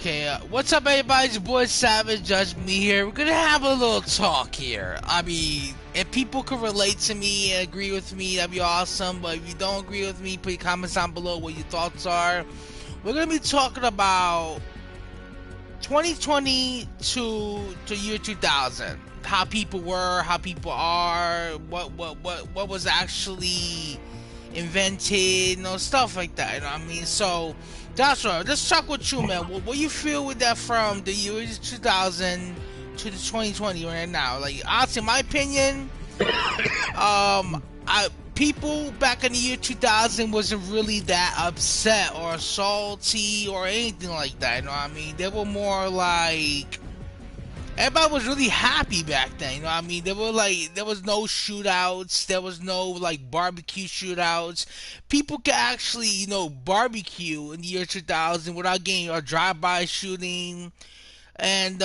Okay, what's up, everybody? It's your boy Savage, Judge Me here. We're gonna have a little talk here. I mean, if people can relate to me and agree with me, that'd be awesome. But if you don't agree with me, put your comments down below what your thoughts are. We're gonna be talking about 2020 to year 2000. How people were, how people are, what was actually invented, stuff like that. You know what I mean? So that's right. Let's talk with you, man. What you feel with that from the year 2000 to the 2020 right now? Like, honestly, in my opinion, people back in the year 2000 wasn't really that upset or salty or anything like that. You know what I mean? They were more like, everybody was really happy back then, you know what I mean? There was no shootouts, there was no like barbecue shootouts. People could actually, barbecue in the year 2000 without getting a drive-by shooting. And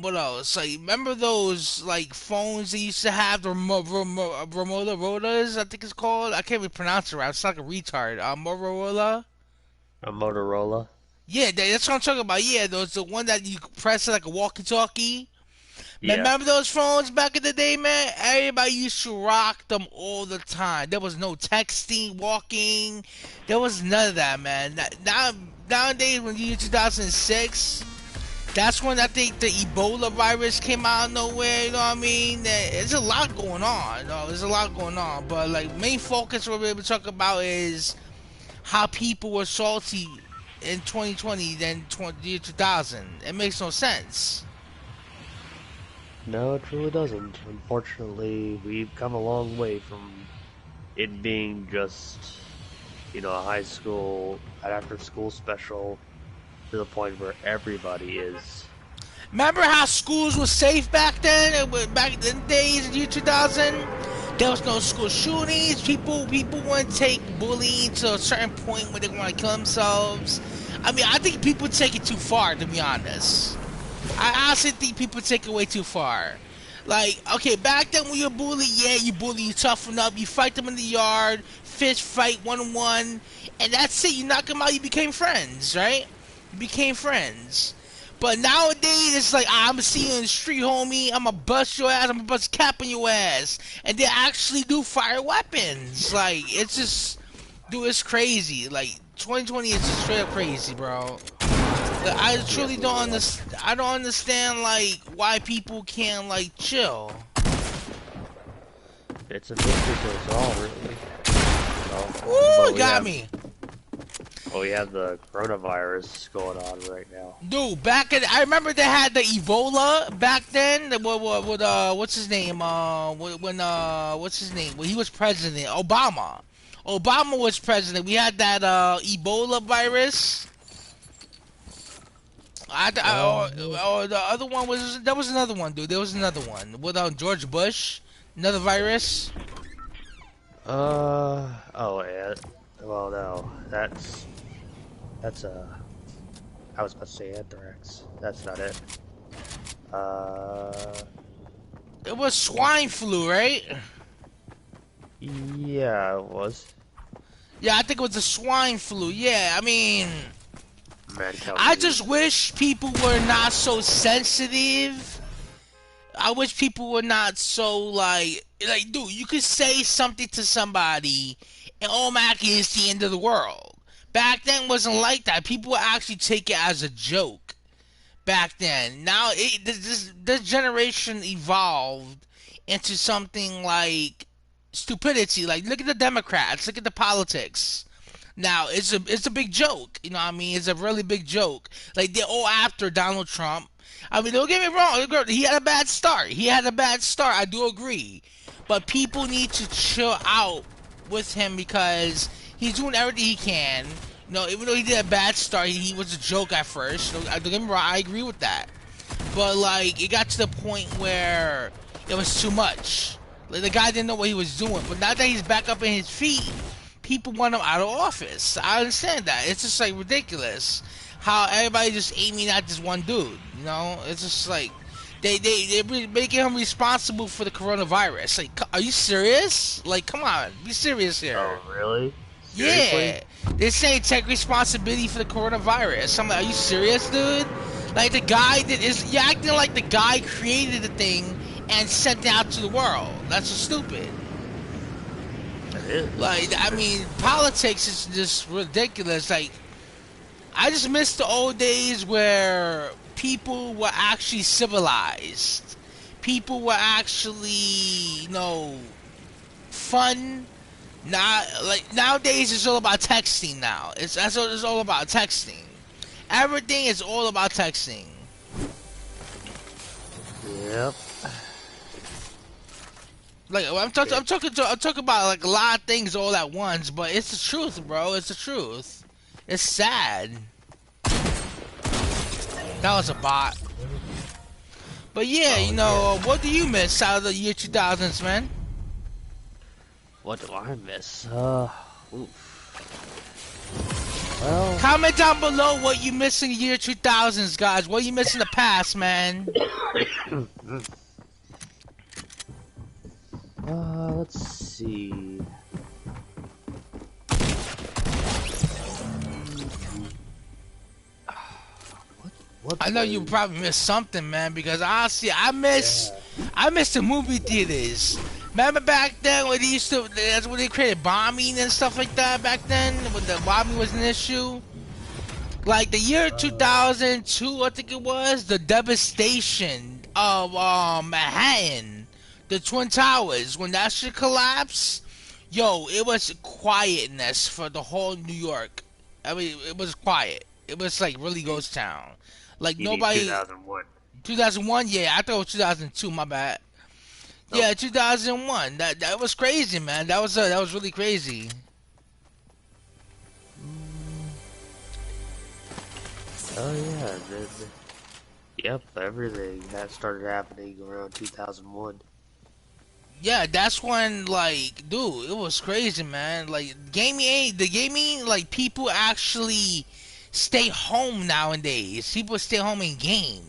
what else? Like, remember those like phones they used to have, the Rotas, I think it's called. I can't even pronounce it right. It's like a retard. Motorola. A Motorola? Yeah, that's what I'm talking about. Yeah, those the one that you press like a walkie-talkie. Man, Yeah. remember those phones back in the day, man? Everybody used to rock them all the time. There was no texting, walking. There was none of that, man. Nowadays, when you 2006, that's when I think the Ebola virus came out of nowhere. You know what I mean? There's a lot going on. There's a lot going on. But like, main focus what we're able to talk about is how people were salty in 2020 than 2000. It makes no sense. No, it really doesn't. Unfortunately, we've come a long way from it being just, a high school, an after school special to the point where everybody is. Remember how schools were safe back then? Back in the days, in the year 2000, there was no school shootings. People wouldn't take bullying to a certain point where they want to kill themselves. I mean, I think people take it too far, to be honest. I honestly think people take it way too far. Like, okay, back then when you're bullied, yeah, you toughen up, you fight them in the yard, fist fight, 1-on-1, and that's it. You knock them out, you became friends, right? You became friends. But nowadays, it's like, I'm gonna see you in the street, homie. I'm gonna bust your ass. I'm gonna bust a cap on your ass. And they actually do fire weapons. Like, it's just, dude, it's crazy. Like, 2020 is just straight up crazy, bro. Like, I Yes, truly it don't really is. understand. I don't understand, like, why people can't, like, chill. It's a mystery to us all, really. Ooh, But we got have, me. but we have the coronavirus going on right now. Dude, I remember they had the Ebola back then. What's his name? What's his name? When he was president, Obama. Obama was president. We had that Ebola virus. Or the other one was there was another one, dude. There was another one with George Bush, another virus. Oh, yeah. Well, no, that's I was about to say anthrax. That's not it. Uh, It was swine flu, right? yeah, it was. Yeah, I think it was the swine flu. Yeah, I mean, Man, tell I you. just wish people were not so sensitive. I wish people were not so like, dude, you could say something to somebody and automatically it's the end of the world. Back then wasn't like that. People would actually take it as a joke. Back then, now this generation evolved into something like stupidity. Like, look at the Democrats, look at the politics. Now it's a big joke. You know what I mean? It's a really big joke. Like, they're all after Donald Trump. I mean, don't get me wrong. He had a bad start. He had a bad start. I do agree, but people need to chill out with him because he's doing everything he can. Even though he did a bad start, he was a joke at first. Don't get me wrong. I agree with that, but like, it got to the point where it was too much. Like, the guy didn't know what he was doing. But now that he's back up in his feet, people want him out of office. I understand that. It's just like ridiculous how everybody just aiming at this one dude. It's just like they're making him responsible for the coronavirus. Like, are you serious? Like, come on, be serious here. Oh, really? Seriously? Yeah, they're saying take responsibility for the coronavirus. I'm like, are you serious, dude? Like the guy that is, you're acting like the guy created the thing and sent it out to the world. That's just stupid. That is. Like, I mean, politics is just ridiculous. Like, I just miss the old days where people were actually civilized. People were actually, fun. Now, like nowadays, it's all about texting. Now, it's all about texting. Everything is all about texting. Yep. Like I'm talking about like a lot of things all at once, but it's the truth, bro. It's the truth. It's sad. That was a bot. But yeah, what do you miss out of the year 2000s, man? What do I miss? Oof. Well, Comment down below what you miss in the year 2000s, guys. What you miss in the past, man? let's see. What I know you probably missed something, man, because honestly, I miss the movie theaters. Remember back then when that's when they created bombing and stuff like that back then, when the bombing was an issue? Like the year 2002, I think it was, the devastation of Manhattan, the Twin Towers, when that shit collapsed, yo, it was quietness for the whole New York. I mean, it was quiet. It was like really ghost town. Like nobody. 2001. 2001, yeah, I thought it was 2002. My bad. Oh. Yeah, 2001. That was crazy, man. That was really crazy. Oh yeah, yep, everything that started happening around 2001. Yeah, that's when, like, dude, it was crazy, man. Like, gaming, like, people actually stay home nowadays. People stay home and game.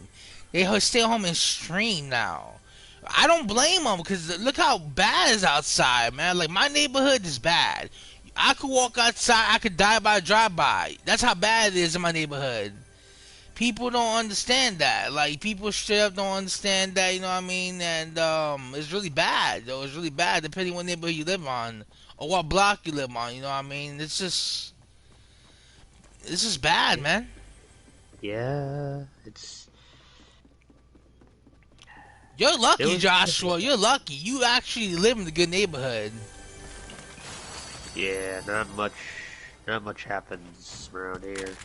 They stay home and stream now. I don't blame them, because look how bad it's outside, man. Like, my neighborhood is bad. I could walk outside, I could die by a drive-by. That's how bad it is in my neighborhood. People don't understand that. Like, people straight up don't understand that, you know what I mean? And it's really bad, though. It's really bad, depending what neighborhood you live on or what block you live on, you know what I mean? It's just bad, man. Yeah, it's... You're lucky, Joshua. You're lucky. You actually live in a good neighborhood. Yeah, not much happens around here.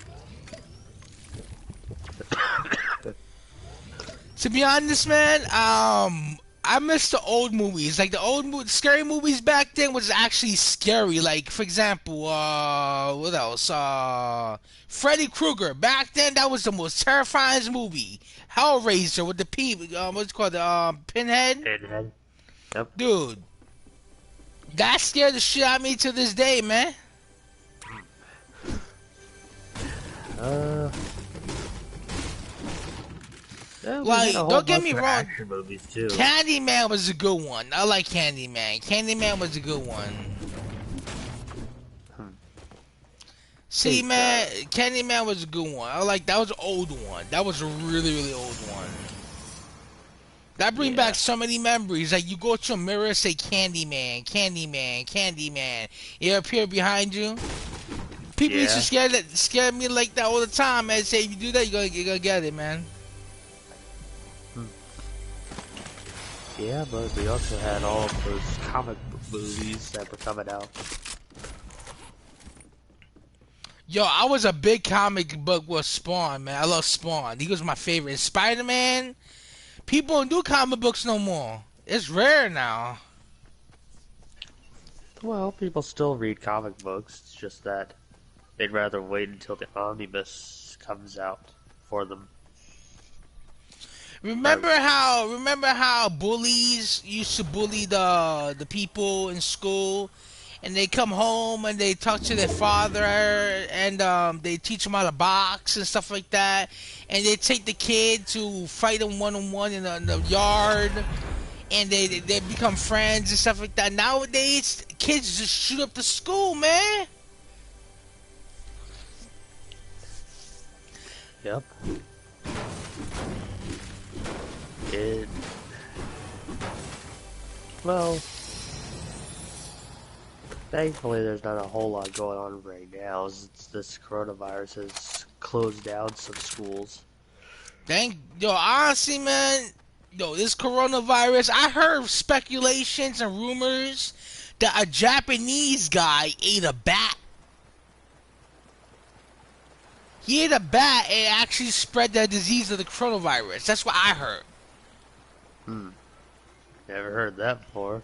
To be honest, man, I miss the old movies. Like the old scary movies back then was actually scary. Like for example, what else? Freddy Krueger. Back then, that was the most terrifying movie. Hellraiser with the what's it called? The Pinhead. Pinhead. Yep. Dude, that scared the shit out of me to this day, man. Yeah, like, don't get me wrong. Action movies too. Candyman was a good one. I like Candyman. Candyman was a good one. See, man, Candyman was a good one. That was an old one. That was a really, really old one. That brings back so many memories. Like, you go to a mirror and say, Candyman, Candyman, Candyman. It appear behind you. People used to scare me like that all the time, man. Say, if you do that, you're gonna get it, man. Yeah, but we also had all of those comic book movies that were coming out. Yo, I was a big comic book with Spawn, man. I love Spawn. He was my favorite. Spider-Man, people don't do comic books no more. It's rare now. Well, people still read comic books. It's just that they'd rather wait until the omnibus comes out for them. Remember how bullies used to bully the people in school, and they come home and they talk to their father and they teach them how to box and stuff like that, and they take the kid to fight them one-on-one in the yard, and they become friends and stuff like that. Nowadays, kids just shoot up the school, man. Yep. It. Well, thankfully there's not a whole lot going on right now. This coronavirus has closed down some schools. Yo, honestly, man, yo, this coronavirus, I heard speculations and rumors that a Japanese guy ate a bat. He ate a bat and actually spread the disease of the coronavirus. That's what I heard. Never heard that before.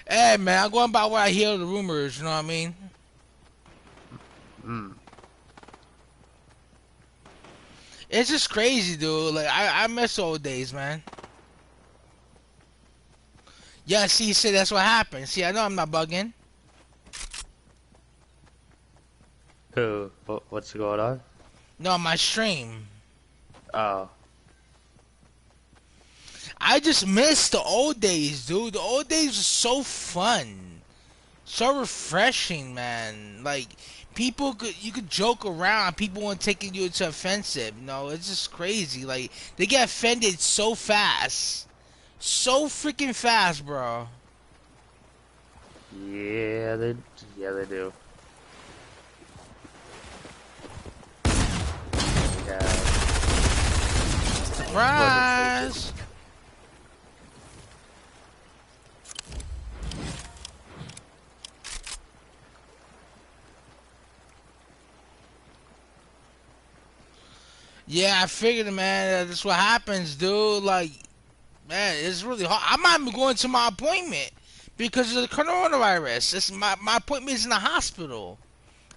Hey, man, I'm going by what I hear the rumors, you know what I mean? It's just crazy, dude. Like, I miss old days, man. Yeah, see, that's what happened. See, I know I'm not bugging. Who? What's going on? No, my stream. Oh. I just miss the old days, dude. The old days were so fun. So refreshing, man. Like, you could joke around. People weren't taking you to offensive. You know, it's just crazy. Like, they get offended so fast. So freaking fast, bro. Yeah, they do. Surprise! Yeah, I figured, man. That's what happens, dude. Like, man, it's really hard. I'm not even going to my appointment because of the coronavirus. My appointment is in the hospital.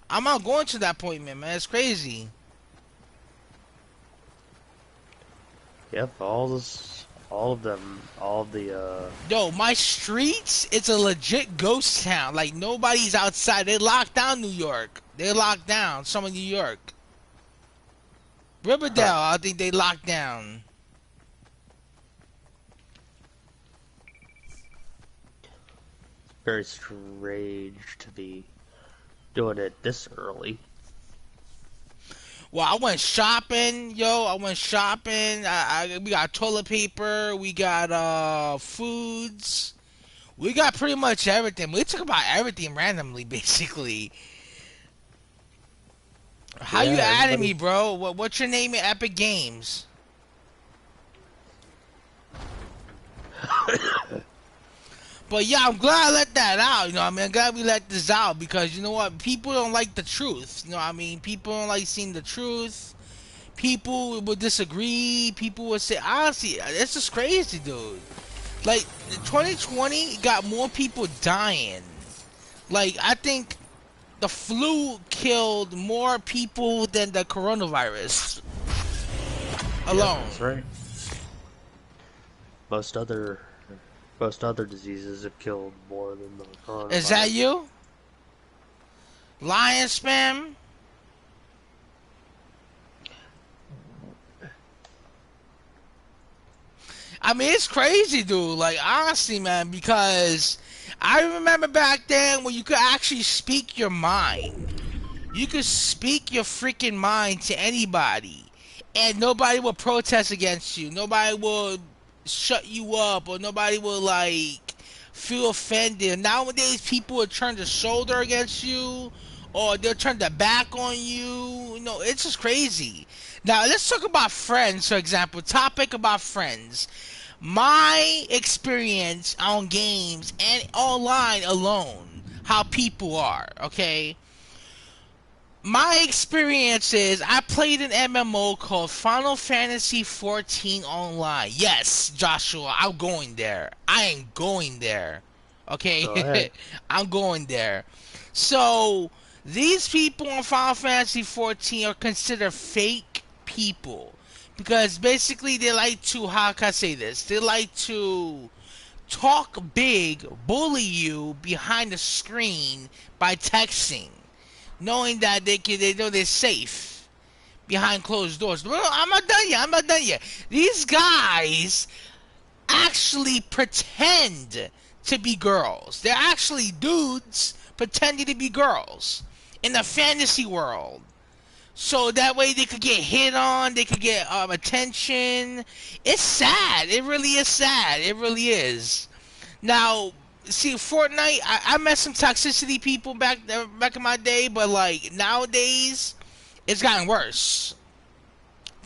I'm not going to that appointment, man. It's crazy. Yep, all of the Yo, my streets, it's a legit ghost town. Like, nobody's outside. They locked down New York. They locked down some of New York. Riverdale, I think they locked down. very strange to be doing it this early. Well, I went shopping, yo. I went shopping. We got toilet paper. We got foods. We got pretty much everything. We took about everything randomly, basically. How you adding me, bro? What's your name in Epic Games? But yeah, I'm glad I let that out. You know what I mean? I'm glad we let this out because you know what? People don't like the truth. You know what I mean? People don't like seeing the truth. People will disagree. People will say, honestly, it's just crazy, dude. Like, 2020 got more people dying. Like, I think the flu killed more people than the coronavirus alone. Yeah, that's right. Most other diseases have killed more than the coronavirus. Is that you? Lion spam? I mean, it's crazy, dude. Like, honestly, man, because I remember back then when you could actually speak your mind. You could speak your freaking mind to anybody, and nobody will protest against you. Nobody will shut you up, or nobody will, like, feel offended. Nowadays, people will turn the shoulder against you, or they'll turn their back on you. You know, it's just crazy. Now, let's talk about friends, for example. Topic about friends. My experience on games and online alone, how people are, okay? My experience is I played an MMO called Final Fantasy XIV Online. Yes, Joshua, I'm going there. I am going there. Okay? I'm going there. So, these people on Final Fantasy XIV are considered fake people. Because basically they like to, how can I say this? They like to talk big, bully you behind the screen by texting, knowing that they know they're safe behind closed doors. No, I'm not done yet. These guys actually pretend to be girls. They're actually dudes pretending to be girls in the fantasy world. so that way they could get hit on, they could get attention. It's sad. It really is sad. It really is. Now, see, Fortnite. I met some toxicity people back in my day, but like nowadays, it's gotten worse.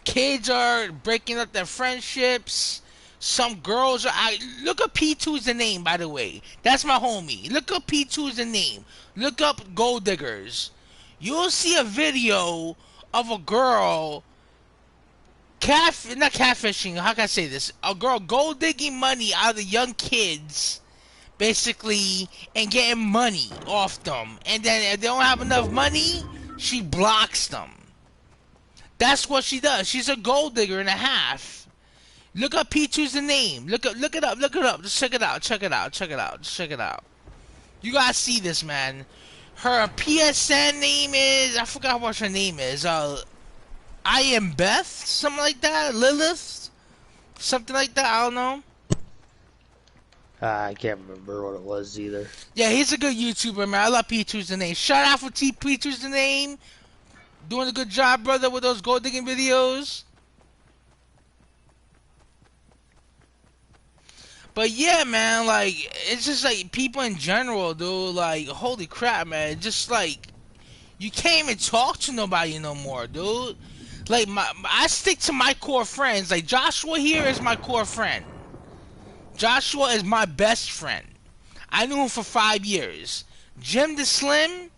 Kids are breaking up their friendships. Some girls are. Look up P2 is the name, by the way. That's my homie. Look up P2 is the name. Look up Gold Diggers. You'll see a video of a girl not catfishing. How can I say this? A girl gold digging money out of the young kids, basically, and getting money off them. And then if they don't have enough money, she blocks them. That's what she does. She's a gold digger and a half. Look up P2's the name. Look it up. Just check it out. Just check it out. You gotta see this, man. Her PSN name is, I forgot what her name is. I am Beth, something like that. Lilith, something like that. I don't know. I can't remember what it was either. Yeah, he's a good YouTuber, man. I love P2's the name. Shout out for P2's the name. Doing a good job, brother, with those gold digging videos. But yeah, man, like, it's just like people in general, dude. Like, holy crap, man. Just like, you can't even talk to nobody no more, dude. Like, I stick to my core friends. Like, Joshua here is my core friend. Joshua is my best friend. I knew him for 5 years. Jim the Slim,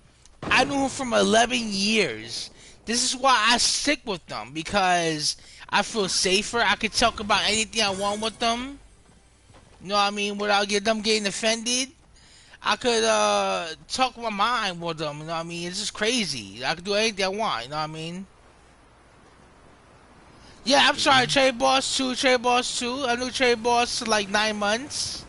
I knew him from 11 years. This is why I stick with them, because I feel safer. I could talk about anything I want with them. You know what I mean? Without them getting offended. I could talk my mind with them. You know what I mean? It's just crazy. I could do anything I want. You know what I mean? Yeah, I'm sorry. Trade Boss 2. Trade Boss 2. I knew Trade Boss for like 9 months.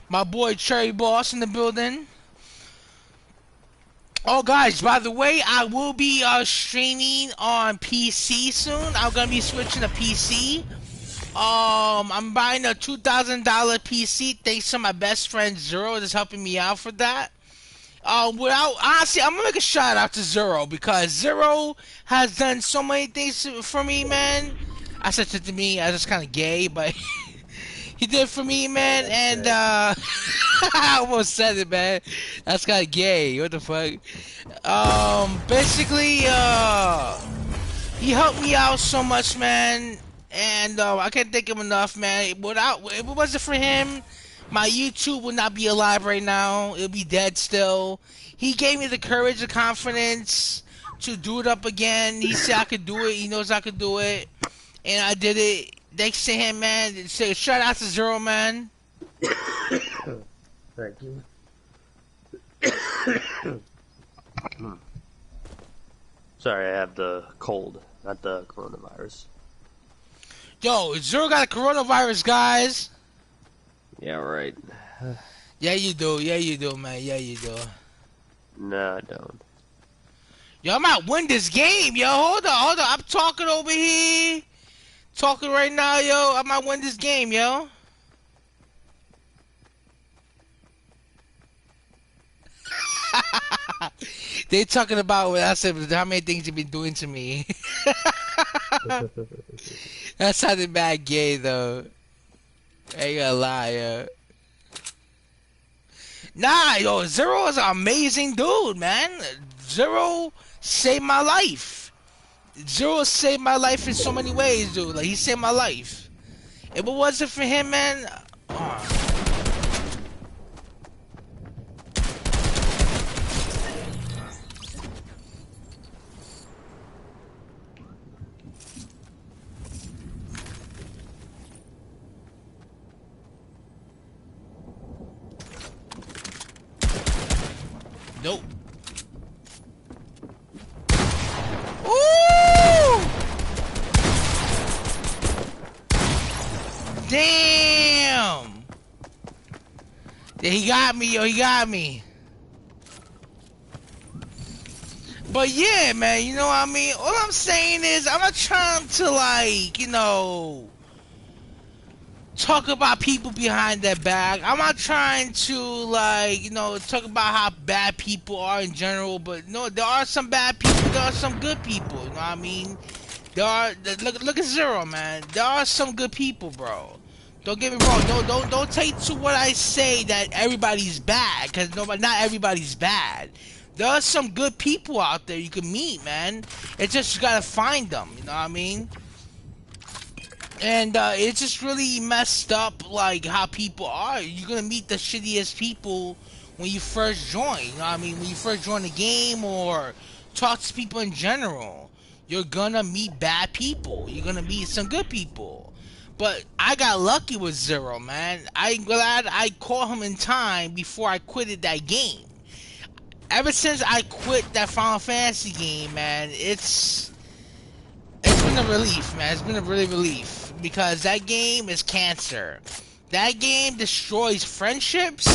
My boy Cherry Boss in the building. Oh, guys, by the way, I will be streaming on PC soon. I'm going to be switching to PC. I'm buying a $2,000 PC thanks to my best friend Zero that's helping me out for that. Honestly, I'm going to make a shout out to Zero because Zero has done so many things for me, man. I said it to me, I was just kind of gay, but... He did for me, man, and I almost said it, man. That's kind of gay. What the fuck? Basically, he helped me out so much, man, and I can't thank him enough, man. If it wasn't for him, my YouTube would not be alive right now. It would be dead still. He gave me the courage, the confidence to do it up again. He said I could do it. He knows I could do it, and I did it. Thanks to him, man. Say shout out to Zero, man. Thank you. Sorry, I have the cold, not the coronavirus. Yo, Zero got a coronavirus, guys. Yeah, right. Yeah, you do. Yeah, you do, man. Yeah, you do. No, I don't. Yo, I might win this game, yo. Hold on. I'm talking over here. Talking right now, yo. I might win this game, yo. They talking about what I said, how many things you've been doing to me. That sounded bad gay, though. I ain't gonna lie, yo. Nah, yo, Zero is an amazing dude, man. Zero saved my life. Zero saved my life in so many ways, dude. Like, he saved my life. If it wasn't for him, man... Nope. Ooh! Damn! Yeah, he got me, yo. He got me. But yeah, man, you know what I mean? All I'm saying is, I'm not trying to, like, you know, talk about people behind their back. I'm not trying to like, talk about how bad people are in general, but no, there are some bad people, there are some good people, you know what I mean? There are look at Zero, man. There are some good people, bro. Don't get me wrong. Don't take to what I say that everybody's bad, cuz not everybody's bad. There are some good people out there you can meet, man. It's just you got to find them, you know what I mean? And it's just really messed up, like how people are. You're gonna meet the shittiest people when you first join. You know what I mean? When you first join the game or talk to people in general, you're gonna meet bad people. You're gonna meet some good people. But I got lucky with Zero, man. I'm glad I caught him in time before I quitted that game. Ever since I quit that Final Fantasy game, man, it's been a relief, man. It's been a really relief because that game is cancer. That game destroys friendships,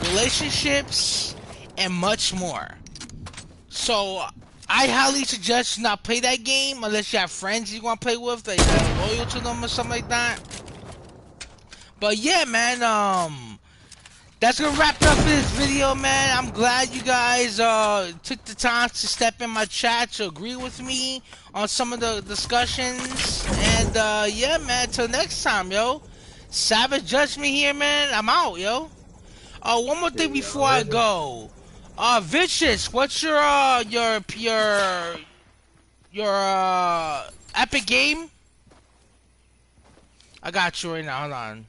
relationships, and much more. So I highly suggest you not play that game unless you have friends you want to play with that you're loyal to them or something like that. But yeah, man, that's gonna wrap it up for this video, man. I'm glad you guys took the time to step in my chat to agree with me on some of the discussions. And yeah, man, till next time, yo. Savage Judgment here, man. I'm out, yo. One more thing before I go. Vicious, what's your epic game? I got you right now. Hold on.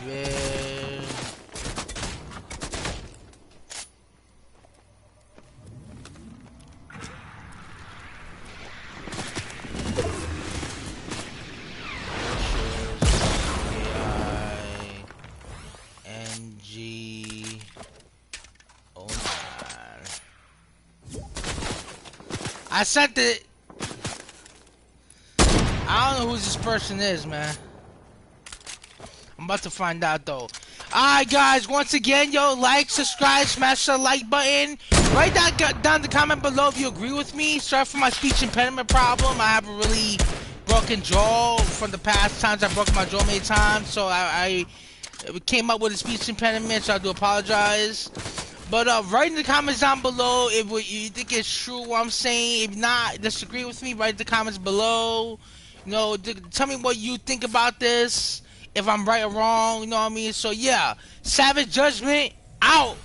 Man. NG. Oh man. I sent it. I don't know who this person is, man. I'm about to find out though. Alright guys, once again, yo, like, subscribe, smash the like button. Write down the comment below if you agree with me. Sorry for my speech impediment problem. I have a really broken jaw from the past times I broke my jaw many times. So I came up with a speech impediment, so I do apologize. But write in the comments down below if you think it's true what I'm saying. If not, disagree with me, write in the comments below. You know, tell me what you think about this. If I'm right or wrong, you know what I mean? So yeah, Savage Judgment out.